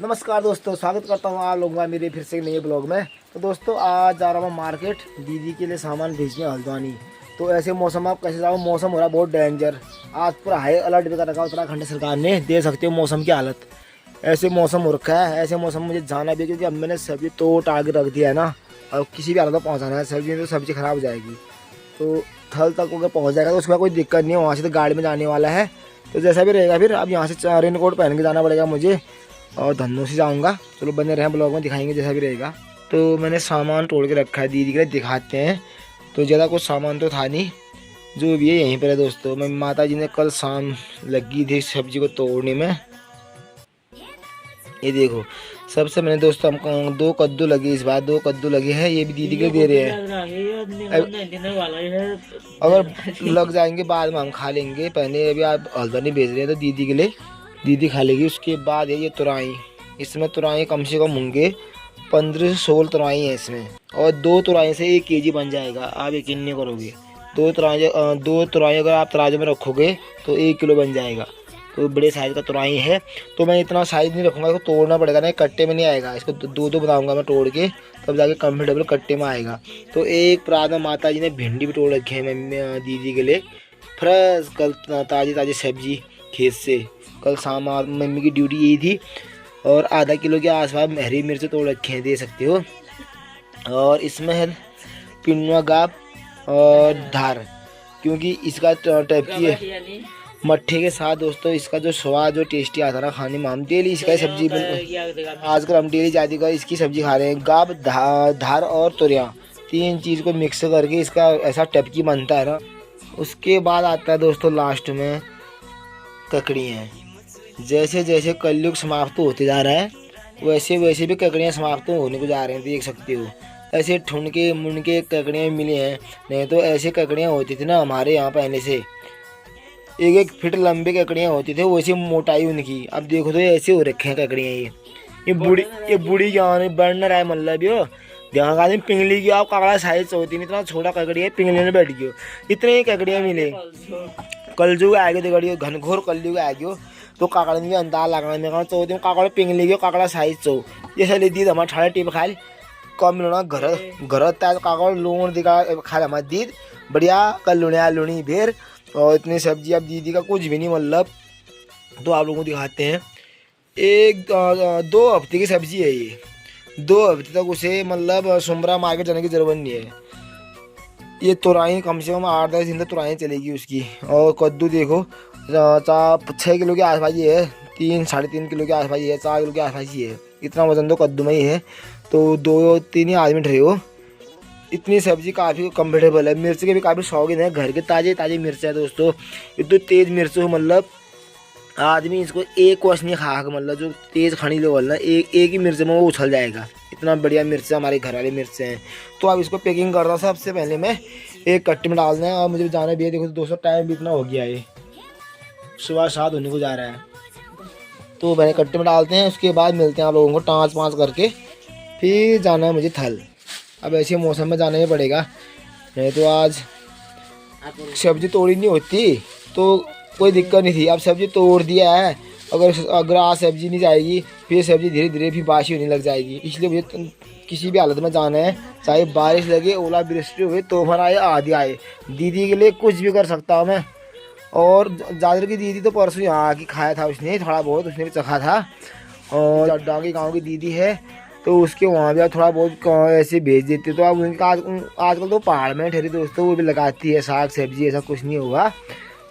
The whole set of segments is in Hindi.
नमस्कार दोस्तों, स्वागत करता हूँ आप लोगों का मेरे फिर से नए ब्लॉग में। तो दोस्तों आज जा रहा हूँ मार्केट दीदी के लिए सामान भेजने हल्द्वानी। तो ऐसे मौसम आप कैसे जाओ, मौसम हो रहा है बहुत डेंजर। आज पूरा हाई अलर्ट भी कर रखा उत्तराखंड सरकार ने, देख सकते हो मौसम की हालत। ऐसे मौसम हो रखा है, ऐसे मौसम मुझे जाना भी है क्योंकि अब मैंने सब्जी तो टाग रख दिया है ना। और किसी भी हालत में पहुँचाना है सब्जी, तो सब्जी खराब हो जाएगी। तो थल तक अगर पहुँच जाएगा तो उसका कोई दिक्कत नहीं है, वहाँ से तो गाड़ी में जाने वाला है। तो जैसा भी रहेगा फिर अब यहाँ से रेन कोट पहन के जाना पड़ेगा मुझे और धन्नों से जाऊंगा। चलो बने रहें ब्लॉग में, दिखाएंगे जैसा भी रहेगा। तो मैंने सामान तोड़ के रखा है, दीदी के लिए दिखाते हैं। तो ज़्यादा कुछ सामान तो था नहीं, जो भी है यहीं पर है दोस्तों। मैं माता जी ने कल शाम लगी थी सब्जी को तोड़ने में। ये देखो, सबसे मैंने दोस्तों हमको 2 कद्दू लगी, इस बार 2 कद्दू लगे हैं, ये भी दीदी के दे रहे हैं। अगर लग जाएंगे बाद में हम खा लेंगे, पहले अभी आप हल्द्वानी भेज रहे हैं तो दीदी के लिए दीदी खा लेगी। उसके बाद है ये तुराई, इसमें तुराई कम से कम होंगे 15 से 16 तुराई है इसमें। और 2 तुराई से 1 केजी बन जाएगा, आप यकीन नहीं करोगे। 2 तुराई अगर आप तराजू में रखोगे तो 1 किलो बन जाएगा। तो बड़े साइज़ का तुराई है। तो मैं इतना साइज़ नहीं रखूँगा, इसको तोड़ना पड़ेगा ना, कट्टे में नहीं आएगा। इसको 2-2 बनाऊँगा मैं तोड़ के, तब जाके कंफर्टेबल कट्टे में आएगा। तो एक परात में माता जी ने भिंडी भी तोड़ रखी है मम्मी दीदी के लिए फ्रेश, कल ताज़ी ताज़ी सब्जी खेत से। कल शाम मम्मी की ड्यूटी यही थी। और आधा किलो के आसपास हरी मिर्च तोड़ रखे हैं, दे सकते हो। और इसमें है पिन्नुआ गाप और धार, क्योंकि इसका टपकी है मट्ठे के साथ दोस्तों। इसका जो स्वाद जो टेस्टी आता है ना खाने में, हम डेली इसका सब्जी आजकल हम डेली ज़्यादा इसकी सब्जी खा रहे हैं। गाप धार और तुरिया, 3 चीज़ को मिक्स करके इसका ऐसा टपकी बनता है ना। उसके बाद आता है दोस्तों लास्ट में ककड़ियाँ। जैसे जैसे कलयुग समाप्त होते जा रहा है वैसे वैसे भी ककड़ियाँ समाप्त होने को जा रहे हैं, देख सकते हो। ऐसे ठुनके मुनके ककड़ियाँ मिली हैं, नहीं तो ऐसे ककड़ियाँ होती थी ना हमारे यहाँ पहले से, 1-1 फीट लंबे ककड़ियाँ होती थी, वैसी मोटाई उनकी। अब देखो तो ऐसे हो रखे हैं ककड़ियाँ। ये बूढ़ी ज्ञान बर्नर है, मतलब यो ध्यान का पिंगली की आप काकड़ा साइज होती नहीं, इतना छोटा ककड़ी है, पिंगली में बैठ गयो। इतने ही ककड़ियाँ मिले। कलयुग आ गयो, देखो घनघोर कलयुग आ गयो। तो काकड़ में अंदाज लगाना में तो काकड़ पिंगली गयो, काकड़ा साइज चो जैसे ले दीद हमारे ठाड़े टिप खाए कम लोना घर घर तय काकड़ लूण दिखा खाए हमारे दीद बढ़िया कल लुणिया लुणी भेर। और इतनी सब्जी अब दीदी का कुछ भी नहीं, मतलब। तो आप लोगों को दिखाते हैं, 1-2 हफ्ते की सब्जी है ये। 2 हफ्ते तक उसे मतलब सुमरा मार्केट जाने की ज़रूरत नहीं है। ये तुराई कम से कम 8-10 दिन तक तुराई चलेगी उसकी। और कद्दू देखो 6 किलो के आसपास ही है, 3-3.5 किलो के आसपास ही है, 4 किलो के आसपास ही है। इतना वजन तो कद्दू में ही है। तो 2-3 ही आदमी ठहरे हो। इतनी सब्जी काफ़ी कंफर्टेबल है। मिर्च के भी काफ़ी शौकीन है, घर के ताज़े ताज़े मिर्च है दोस्तों। इतनी तेज़ मिर्च हो, मतलब आदमी इसको एक वश नहीं खा, मतलब जो तेज़ खानी लो ना, एक ही मिर्च में वो उछल जाएगा। इतना बढ़िया मिर्च है, हमारे घर वाले मिर्च हैं। तो अब इसको पैकिंग करता हूँ। सबसे पहले मैं एक कट्टे में डालना है और मुझे जाना भी है। देखो दोस्तों टाइम भी इतना हो गया है, सुबह 7 होने को जा रहा है। तो पहले कट्टे में डालते हैं, उसके बाद मिलते हैं आप लोगों को टाँच पाँच करके। फिर जाना है मुझे थल। अब ऐसे मौसम में जाना ही पड़ेगा, नहीं तो आज सब्जी तोड़ी नहीं होती तो कोई दिक्कत नहीं थी। अब सब्जी तोड़ दिया है, अगर आज सब्जी नहीं जाएगी फिर सब्जी धीरे धीरे भी बासी होने लग जाएगी। इसलिए मुझे किसी भी हालत में जाना है, चाहे बारिश लगे ओला वृष्टि हुए तूफान आए आधी आए, दीदी के लिए कुछ भी कर सकता हूँ मैं। और जादर की दीदी तो परसों यहाँ आके खाया था उसने, थोड़ा बहुत उसने भी चखा था। और डांगी गाँव की दीदी है तो उसके वहाँ भी आप थोड़ा बहुत ऐसे भेज देते। तो आप उनका आजकल तो पहाड़ में ठहरी दोस्तों, वो भी लगाती है साग सब्जी, ऐसा कुछ नहीं होगा।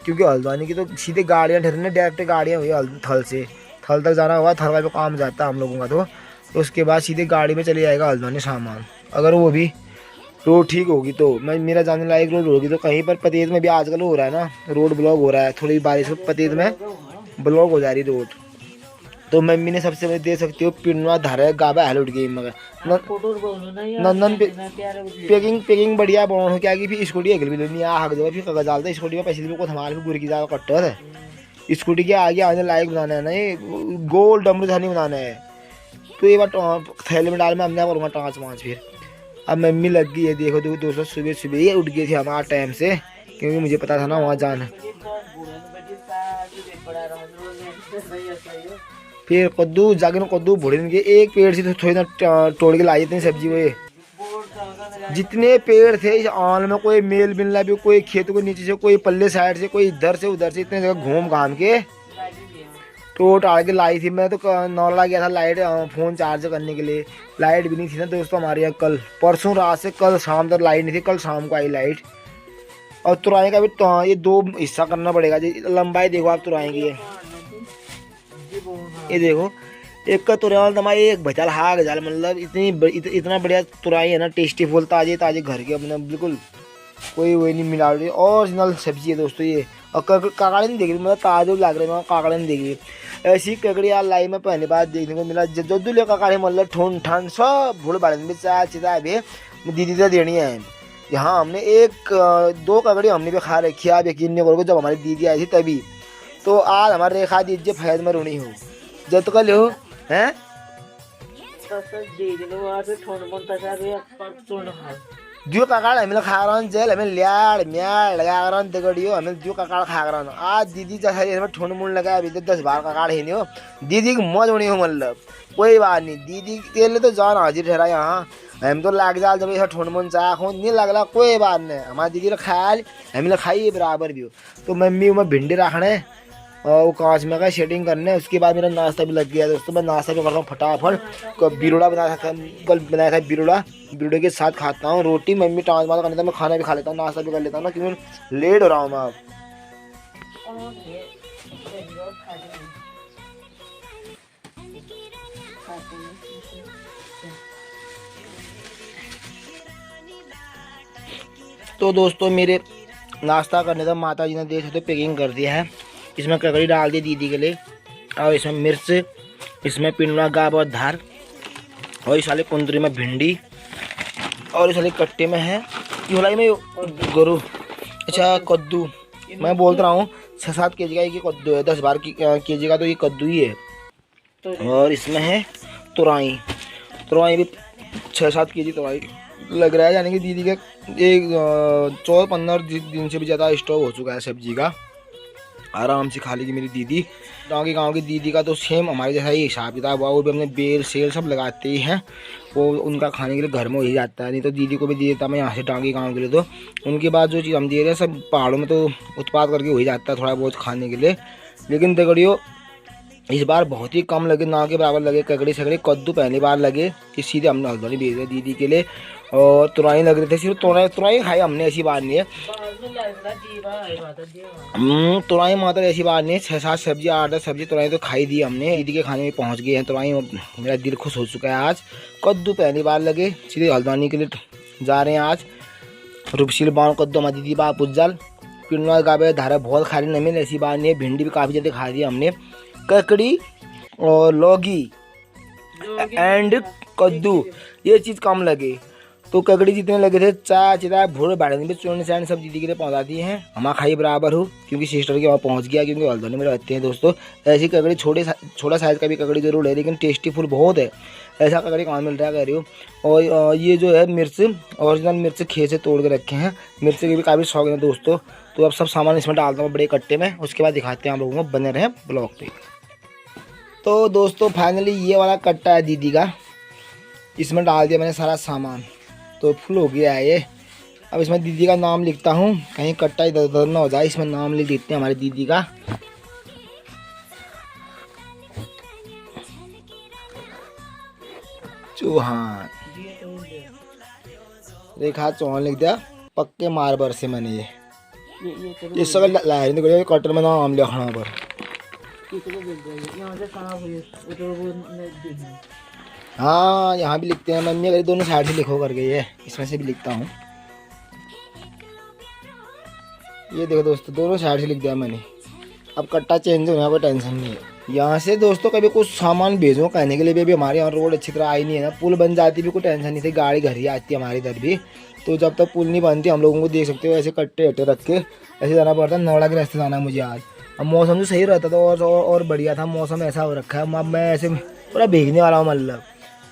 क्योंकि हल्द्वानी की तो सीधे गाड़ियाँ ठहरी ना, डायरेक्ट गाड़ियाँ हुई थल से। थल तक जाना होगा, थल का जो काम जाता है हम लोगों का। तो उसके बाद सीधे गाड़ी में चले जाएगा हल्द्वानी सामान, अगर वो भी रोड ठीक होगी तो। मैं मेरा जाने लायक रोड होगी तो। कहीं पर पतेत में भी आजकल हो रहा है ना, रोड ब्लॉक हो रहा है, थोड़ी बारिश में पतेत में ब्लॉक हो जा रही रोड। तो मम्मी ने सबसे पहले दे सकती हो पिन्नुआ धारा गाबा हेल उठ गई मगर नंदन पैकिंग बढ़िया बोन हो क्या कि फिर स्कूटी अगल भी लेनी आ हक दो फिर कागज डालता स्कूटी में पैसे को थमाल भी गुर की जाएगा कट्टर है। स्कूटी के आगे आने लायक बनाना है ना, ये गोल डमरू धानी बनाना है। तो ये बात थैले में डाल में हमने करूँगा टाँच पाँच। फिर अब मम्मी लग गई है, देखो देखो दोस्तों सुबह सुबह ही उठ गई थी हमारा टाइम से, क्योंकि मुझे पता था ना वहाँ जाना। फिर कद्दू जाके ना कद्दू भोड़े के एक पेड़ से तो थोड़ी ना तोड़ के लाई इतनी सब्जी हुए। जितने पेड़ थे इस आल में कोई मेल मिलना भी, कोई खेतों के नीचे से, कोई पल्ले साइड से, कोई इधर से उधर से, इतने जगह घूम घाम के तो टाड़ के लाई थी। मैं तो नौला गया था लाइट फ़ोन चार्ज करने के लिए, लाइट भी नहीं थी ना दोस्तों हमारे यहाँ। कल परसों रात से कल शाम तक लाइट नहीं थी, कल शाम को आई लाइट। और तुराई का भी तो ये 2 हिस्सा करना पड़ेगा जी। लंबाई देखो आप तुराई की, ये देखो एक का तुराई तमाम एक भचाल हा गजाल, मतलब इतना बढ़िया तुराई है ना, टेस्टी फुल, ताजे ताजे घर के अपने, बिल्कुल कोई वही नहीं मिलावटी ओरिजिनल सब्जी है दोस्तों ये। और काकड़ी नहीं देख रही, मतलब ताजे लग रहे हैं, काकड़ी नहीं देख रही। ऐसी ककड़ी यार लाई में पहली बार देखने को मिला। जद्दू ले काकड़ी मतलब ठोन ठान सब भूड़ बाड़े में चाय चिता भी दीदी से देनी है। यहाँ हमने 1-2 ककड़ी हमने भी खा रखी है, आप यकीन नहीं करोगे, जब हमारी दीदी आई थी तभी। तो आज हमारे रेखा दीजिए फैज में रोनी हो जब तक ले हो हैं जो काकाड़ हमें खा रहा हूँ, जेल हमें ल्याड़ म्याड़ लगा रहा हूँ, दगड़ियो हमें जो काकाड़ खा रहा हूँ। आज दीदी जैसा ठोन मुंड लगा, अभी 10-12 काकाड़ ही नहीं हो। दीदी की मौज होनी हो, मतलब कोई बात नहीं, दीदी के लिए तो जान हाजिर ठहरा यहाँ। हम तो लाग जाल जब ऐसा ठोन मुंड चाह हो नहीं लग रहा, कोई बात नहीं, हमारी दीदी ने खाया हमें खाई बराबर भी हो। तो मम्मी में भिंडी रखने और वो कांच में का शेडिंग करने। उसके बाद मेरा नाश्ता भी लग गया दोस्तों। मैं नाश्ता भी करता हूँ फटाफट। बिरोड़ा बनाया था, कल बनाया था बिरोड़े के साथ खाता हूँ रोटी। मम्मी टाँच मार करने था, मैं खाना भी खा लेता हूँ, नाश्ता भी कर लेता हूँ ना, क्योंकि लेट हो रहा हूँ मैं अब। तो दोस्तों मेरे नाश्ता करने था, माता जी ने देख सकते पैकिंग कर दिया है। इसमें ककड़ी डाल दी दीदी के लिए, और इसमें मिर्च, इसमें पिंडा गाब और धार, और इस वाले कुंदरी में भिंडी, और इस वाले कट्टे में है ये में गुरु, अच्छा कद्दू। मैं बोल रहा हूँ 6-7 kg का ये कद्दू है, 10-12 kg का तो ये कद्दू ही है। और इसमें है तुराई भी 6-7 kg तुराई लग रहा है, यानी कि दीदी के एक 14-15 दिन से भी ज़्यादा स्टॉक हो चुका है सब्जी का। आराम से खा लेगी मेरी दीदी। गाँव की दीदी का तो सेम हमारे जैसा ही हिसाब किताब हुआ, वो भी अपने बेल सेल सब लगाते ही हैं। वो उनका खाने के लिए घर में हो ही जाता है, नहीं तो दीदी को भी दे देता मैं यहाँ से टाँगी गाँव के लिए। तो उनके बाद जो चीज़ हम दे रहे हैं सब पहाड़ों में तो उत्पाद करके हो ही जाता है थोड़ा बहुत खाने के लिए। लेकिन दगड़ियों इस बार बहुत ही कम लगे, ना के बराबर लगे ककड़ी शकड़ी। कद्दू पहली बार लगे कि सीधे हमने हल्द्वानी भेज दिया दीदी के लिए। और तुराई लग रहे थे, सिर्फ तुराई खाई हमने, ऐसी बात नहीं है। तुराई मात्र ऐसी बात नहीं है, 6-7 सब्जी 8-10 सब्जी तुराई तो खाई दी हमने। दीदी के खाने में पहुंच गए हैं तुराई, मेरा दिल खुश हो चुका है आज। कद्दू पहली बार लगे, सीधे हल्द्वानी के लिए जा रहे हैं आज। रूपशील बाण कद्दू हमारी दीदी बा पुज्जल पिंडा गाबे धारा बहुत खा रही नमीन, ऐसी बात नहीं है। भिंडी भी काफ़ी ज़्यादा खा दी हमने। ककड़ी और लौकी एंड कद्दू ये चीज़ कम लगे, तो ककड़ी जितने लगे थे चाय चिता भूड़ बाढ़ में चोने सैन सब दीदी के लिए पहुँचा दिए हैं। हमारा खाई बराबर हो, क्योंकि सिस्टर के वहाँ पहुँच गया, क्योंकि हल्द्वानी में रहते हैं दोस्तों। ऐसी ककड़ी छोटा साइज़ का भी ककड़ी जरूर है, लेकिन टेस्टी फुल बहुत है। ऐसा ककड़ी कहाँ मिल रहा है कह रही हो। और ये जो है मिर्च, ओरिजिनल मिर्च खेत से तोड़ के रखे हैं। मिर्च के भी काफ़ी शौक है दोस्तों। तो अब सब सामान इसमें डालता हूँ बड़े कट्टे में, उसके बाद दिखाते हैं आप लोगों को, बने रहे ब्लॉग पे। तो दोस्तों फाइनली ये वाला कट्टा है दीदी का, इसमें डाल दिया मैंने सारा सामान, तो फुल हो गया है ये। अब इसमें दीदी का नाम लिखता हूँ, कहीं कट्टा इधर उधर ना हो जाए। इसमें नाम लिख देते हैं हमारी दीदी का। चौहान, रेखा चौहान लिख दिया, पक्के मार्बर से मैंने ये सब लाया कटर में नाम लिखना पर। हाँ यहाँ भी लिखते हैं मम्मी, अगर दोनों साइड से लिखो करके, ये इसमें से भी लिखता हूँ। ये देखो दोस्तों दोनों साइड से लिख दिया मैंने। अब कट्टा चेंज होने का कोई टेंशन नहीं है। यहाँ से दोस्तों कभी कुछ सामान भेजो कहने के लिए भी हमारे यहाँ रोड अच्छी तरह आई नहीं है ना, पुल बन जाती भी कोई टेंशन नहीं थी, गाड़ी घर ही आती है हमारी इधर भी। तो जब तक पुल नहीं बनती हम लोगों को देख सकते हो ऐसे कट्टे हट्टे रख के ऐसे जाना पड़ता है। नौड़ा के रास्ते जाना मुझे आज। अब मौसम तो सही रहता था और बढ़िया था मौसम, ऐसा हो रखा है अब मैं ऐसे पूरा भीगने वाला हूँ, मतलब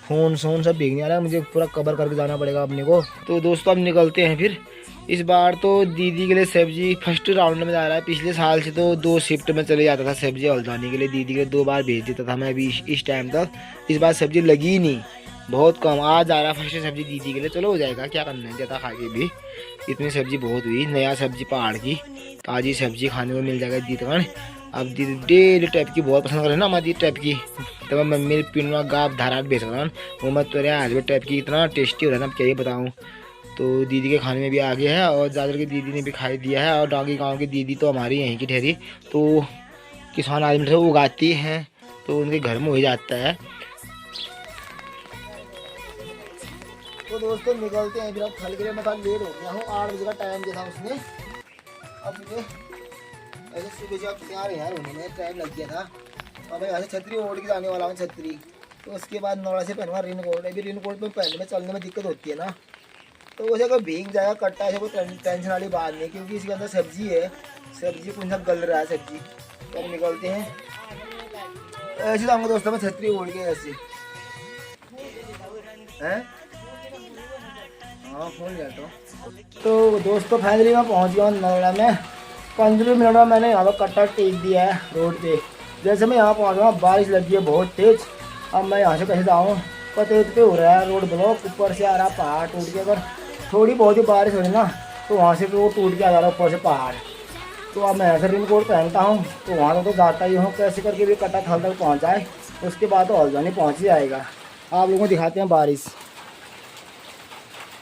फ़ोन सब भीगने वाला है, मुझे पूरा कवर करके जाना पड़ेगा अपने को। तो दोस्तों अब निकलते हैं फिर, इस बार तो दीदी के लिए सब्जी फर्स्ट राउंड में जा रहा है। पिछले साल से तो 2 शिफ्ट में चले जाता था सब्जी हल्द्वानी के लिए, दीदी के लिए 2 बार भेज देता था मैं अभी इस टाइम तक। इस बार सब्जी लगी ही नहीं, बहुत कम। आज जा रहा है फर्स्ट सब्जी दीदी के लिए, चलो हो जाएगा, क्या करना है ज़्यादा खा के भी। इतनी सब्जी बहुत हुई, नया सब्जी पहाड़ की ताज़ी सब्जी खाने को मिल जाएगा दीदी का। अब दीदी डेली टाइप की बहुत पसंद करे ना हमारी टाइप की, तो मैं मम्मी पिनवा गाप धारा बेच रहा हूँ वो मत तो आज भी टाइप की इतना टेस्टी हो रहा है ना, अब क्या ही बताऊँ। तो दीदी के खाने में भी आ गया है, और ज़्यादा की दीदी ने भी खाई दिया है। और डागी गांव की दीदी तो हमारी यहीं की ठहरी, तो किसान आदमी से उगाती हैं तो उनके घर में हो जाता है। तो दोस्तों निकलते हैं फिर, अब फल के लिए मैं थोड़ा लेट हो गया हूँ, 8 बजे का टाइम दिया था उसने। अब मुझे ऐसे सुबह से अब तैयार यार होने में टाइम लग गया था। अब यहाँ से छतरी ओढ़ के जाने वाला हूँ छतरी, तो उसके बाद नौड़ा से पहनूंगा रेन कोट। अभी रेन कोट में पहनने में चलने में दिक्कत होती है ना, तो वैसे अगर भीग जाएगा कट्टा ऐसे कोई टेंशन वाली बात नहीं, क्योंकि इसके अंदर सब्जी है, सब्जी कुछ सब गल रहा है सब्जी। तो अब निकलते हैं ऐसे जाऊँगा दोस्तों, मैं छतरी ओढ़ के ऐसे हैं। हाँ फोन जाता हूँ। तो दोस्तों फाइनली मैं पहुँच गया हूँ नोएडा में। 15 मिनट में मैंने यहाँ पर कट्टा टेक दिया है रोड पे। जैसे मैं यहाँ पहुँच गया, बारिश लगी है बहुत तेज़। अब मैं यहाँ से कैसे जाऊँ, पतेत पे हो रहा है रोड ब्लॉक, ऊपर से आ रहा पहाड़ टूट के। अगर थोड़ी बहुत ही बारिश हो रही ना तो वहाँ से वो टूट के आ जा रहा है ऊपर से पहाड़। तो अब मैं ऐसे रेन कोट पहनता हूँ तो वहाँ तो जाता ही हूँ, कैसे करके भी कट्टा थल तक पहुँच जाए, उसके बाद तो हल्द्वानी पहुँच ही जाएगा। आप लोगों को दिखाते हैं बारिश,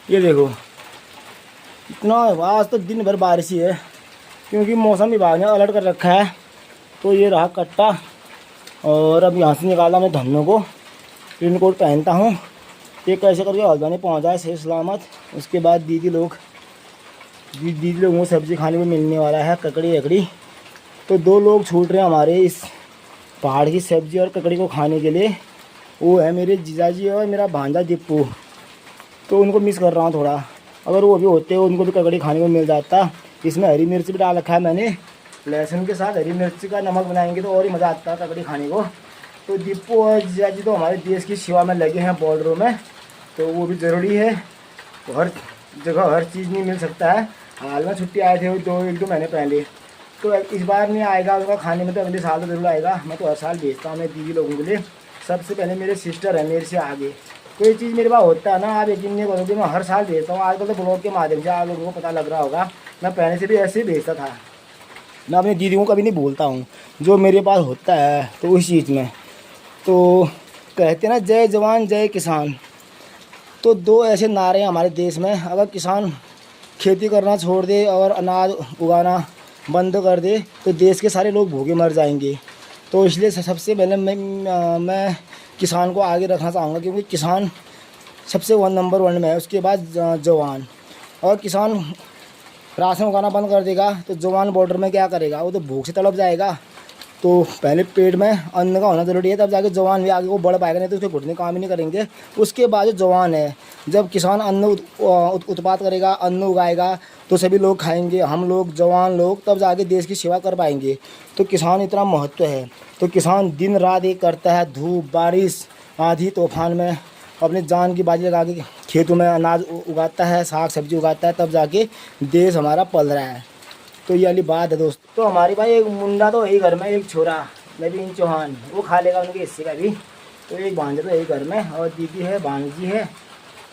ये देखो इतना आज तो दिन भर बारिश ही है, क्योंकि मौसम विभाग ने अलर्ट कर रखा है। तो ये रहा कट्टा, और अब यहाँ से निकाला मैं धन्नों को, रेन कोट पहनता हूँ, ये कैसे करके हल्द्वानी पहुँच जाए सही सलामत। उसके बाद दीदी लोगों को सब्ज़ी खाने को मिलने वाला है, ककड़ी अकड़ी। तो 2 लोग छूट रहे हैं हमारे इस पहाड़ की सब्ज़ी और ककड़ी को खाने के लिए, वो है मेरे जीजाजी और मेरा भांजा दीपू। तो उनको मिस कर रहा हूँ थोड़ा, अगर वो भी होते उनको भी ककड़ी खाने को मिल जाता। इसमें हरी मिर्च भी डाल रखा है मैंने, लहसुन के साथ हरी मिर्च का नमक बनाएंगे तो और ही मज़ा आता है ककड़ी खाने को। तो दीपू और जीजाजी तो हमारे देश की सेवा में लगे हैं बॉर्डरों में, तो वो भी ज़रूरी है। तो हर जगह हर चीज़ नहीं मिल सकता है। हाल में छुट्टी आए थे वो 1-2 महीने पहले, तो इस बार नहीं आएगा उनका खाने में, तो अगले साल तो जरूर आएगा। मैं तो हर साल भेजता हूँ मैं दीदी लोगों के लिए। सबसे पहले मेरे सिस्टर है मेरे से आगे, कोई चीज़ मेरे पास होता है ना आप यकीन नहीं करोगे, मैं हर साल भेजता हूँ। आजकल तो ब्लॉग के माध्यम से आप लोगों को पता लग रहा होगा, मैं पहले से भी ऐसे ही भेजता था। मैं अपनी दीदी को कभी नहीं बोलता हूँ जो मेरे पास होता है, तो उस चीज़ में तो कहते हैं ना जय जवान जय किसान। तो 2 ऐसे नारे हैं हमारे देश में, अगर किसान खेती करना छोड़ दे और अनाज उगाना बंद कर दे तो देश के सारे लोग भूखे मर जाएंगे। तो इसलिए सबसे पहले मैं किसान को आगे रखना चाहूँगा, क्योंकि किसान सबसे नंबर 1 में है, उसके बाद जवान। और किसान राशन उगाना बंद कर देगा तो जवान बॉर्डर में क्या करेगा, वो तो भूख से तड़प जाएगा। तो पहले पेट में अन्न का होना ज़रूरी है, तब जाके जवान भी आगे को बढ़ पाएगा, नहीं तो उसके घुटने काम ही नहीं करेंगे। उसके बाद जो जवान है, जब किसान अन्न उत्पाद करेगा, अन्न उगाएगा तो सभी लोग खाएंगे, हम लोग जवान लोग, तब जाके देश की सेवा कर पाएंगे। तो किसान इतना महत्व है। तो किसान दिन रात एक करता है, धूप बारिश आंधी तूफान में अपने जान की बाजी लगा के खेतों में अनाज उगाता है, साग सब्जी उगाता है, तब जाके देश हमारा पल रहा है। तो ये वाली बात है दोस्त। तो हमारी भाई एक मुंडा तो यही घर में, एक छोरा नवीन चौहान, वो खा लेगा उनके हिस्से का भी। तो एक भांजा तो यही घर में, और दीदी है भांजी है।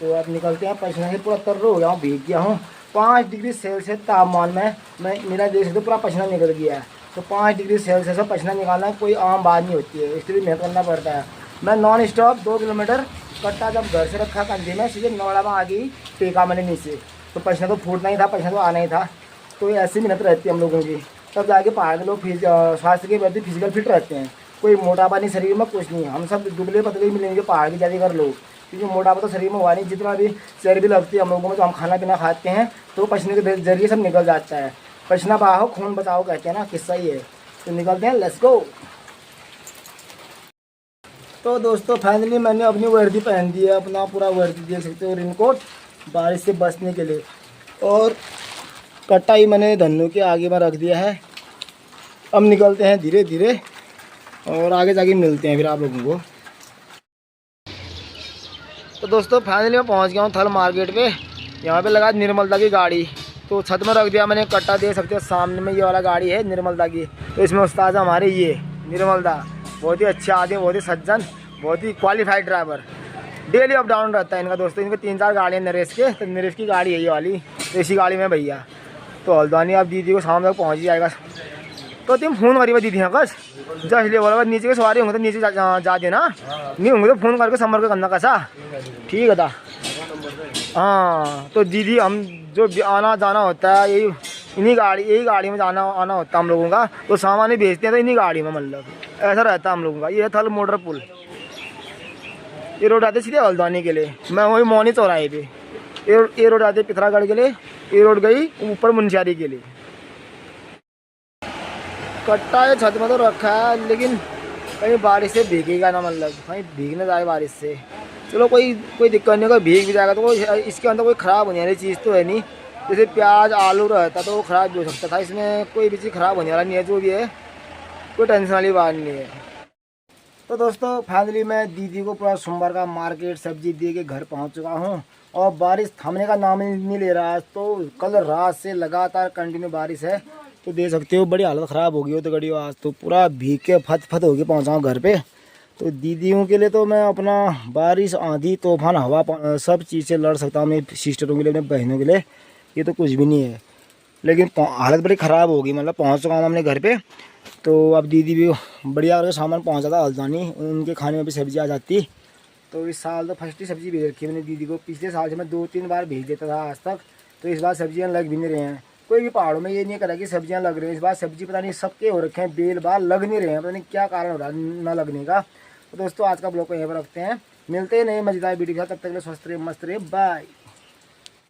तो अब निकलते हैं, पसीने से पूरा तर हो गया हूँ, भीग गया हूँ। 5 डिग्री सेल्सियस तापमान में मेरा देश तो पूरा पसीना निकल गया है। तो 5 डिग्री सेल्सियस में पसीना निकालना कोई आम बात नहीं होती है, इसलिए मेहनत करना पड़ता है। मैं नॉन स्टॉप 2 किलोमीटर कट्टा जब घर से रखा कंधे में, सीधे नोएडा में आ गई, टेका मैंने नीचे। तो पसीना तो फूटना ही था, पसीना तो आना ही था। तो ऐसी मेहनत रहती है हम लोगों की, तब जाके पहाड़ के लोग स्वास्थ्य के प्रति फिजिकल फिट रहते हैं। कोई मोटापा नहीं शरीर में, कुछ नहीं। हम सब दुबले पतले मिलेंगे पहाड़ की ज़्यादातर लोग, क्योंकि मोटापा तो शरीर में हुआ नहीं। जितना भी चर्बी लगती है हम लोगों में, तो हम खाना पीना खाते हैं तो पसीने के जरिए सब निकल जाता है। पसीना बहाओ खून बचाओ कहते हैं ना, किस्सा ही है। तो निकलते हैं, लेट्स गो। तो दोस्तों फाइनली मैंने अपनी वर्दी पहन दी है, अपना पूरा वर्दी देख सकते हो, रेनकोट बारिश से बचने के लिए। और कट्टा ही मैंने धन्नों के आगे में रख दिया है। अब निकलते हैं धीरे धीरे और आगे जाके मिलते हैं फिर आप लोगों को। तो दोस्तों फाइनली मैं पहुंच गया हूं थल मार्केट पे। यहाँ पे लगा निर्मलता की गाड़ी, तो छत में रख दिया मैंने कट्टा, दे सकते हो सामने में ये वाला गाड़ी है निर्मलदा की। तो इसमें उस्ताद हमारे ये निर्मलदा, बहुत ही अच्छे आदमी, बहुत ही सज्जन, बहुत ही qualified driver, daily up down रहता है इनका। दोस्तों इनके 3-4 गाड़ियाँ नरेश के, तो नरेश की गाड़ी है ये वाली, तो इसी गाड़ी में भैया। तो हल्द्वानी आप दीदी को शाम तक पहुँच ही जाएगा। तो तुम फ़ोन करिए दीदी हाँ कस जस्ट ले बोला, नीचे के सवारी होंगे तो नीचे जा देना, नहीं होंगे तो फ़ोन करके संपर्क करना कैसा, ठीक है था। हाँ तो दीदी हम जो आना जाना होता है यही गाड़ी में जाना आना होता है हम लोगों का। तो सामान ही भेजते हैं तो इन्हीं गाड़ी में, मतलब ऐसा रहता है हम लोगों का। ये थल मोटर पुल, ये रोड आते सीधे हल्द्वानी के लिए, मैं वही मोनी चौराहे पे, ये रोड आते पिथरागढ़ के लिए, ये रोड गई ऊपर मुंशियारी के लिए। कट्टा ये छत में तो रखा है, लेकिन कहीं बारिश से भीगेगा ना, मतलब कहीं भीग ना जाए बारिश से। चलो कोई दिक्कत नहीं, कोई भीग भी जाएगा तो इसके अंदर कोई ख़राब होने वाली चीज़ तो है नहीं। जैसे प्याज आलू रहता तो वो ख़राब भी हो सकता था, इसमें कोई भी चीज़ ख़राब होने वाला नहीं है। जो भी है कोई टेंशन वाली बात नहीं है। तो दोस्तों फाइनली मैं दीदी को पूरा सोमवार का मार्केट सब्जी दे के घर पहुंच चुका हूं, और बारिश थमने का नाम ही नहीं ले रहा। तो कल रात से लगातार कंटिन्यू बारिश है, तो देख सकते हो बड़ी हालत ख़राब हो गई हो। तो गड़ी आज तो पूरा भीग के फत होके पहुँचा हूँ घर पे। तो दीदियों के लिए तो मैं अपना बारिश आंधी तूफान हवा सब चीज़ से लड़ सकता हूँ। मेरी सिस्टरों के लिए, अपने बहनों के लिए ये तो कुछ भी नहीं है, लेकिन हालत बड़ी ख़राब होगी। मतलब पहुँच चुका हूँ अपने घर पे। तो अब दीदी भी बढ़िया करके सामान पहुँचा था हल्द्वानी, उनके खाने में भी सब्ज़ी आ जाती। तो इस साल तो फर्स्ट ही सब्ज़ी भेज रखी है मैंने दीदी को। पिछले साल से मैं 2-3 बार भेज देता था आज तक, तो इस बार सब्जियाँ लग भी नहीं रहे हैं। कोई भी पहाड़ों में ये नहीं करा कि सब्जियाँ लग रही हैं। इस बार सब्जी पता नहीं सबके हो रखे हैं, बेल बाल लग नहीं रहे हैं, पता नहीं क्या कारण हो रहा है न लगने का। तो दोस्तों आज का ब्लॉग को यहीं पर रखते हैं, मिलते हैं नए मजेदार वीडियो के साथ। तब तक के लिए स्वस्थ रहिए, मस्त रहिए, बाय।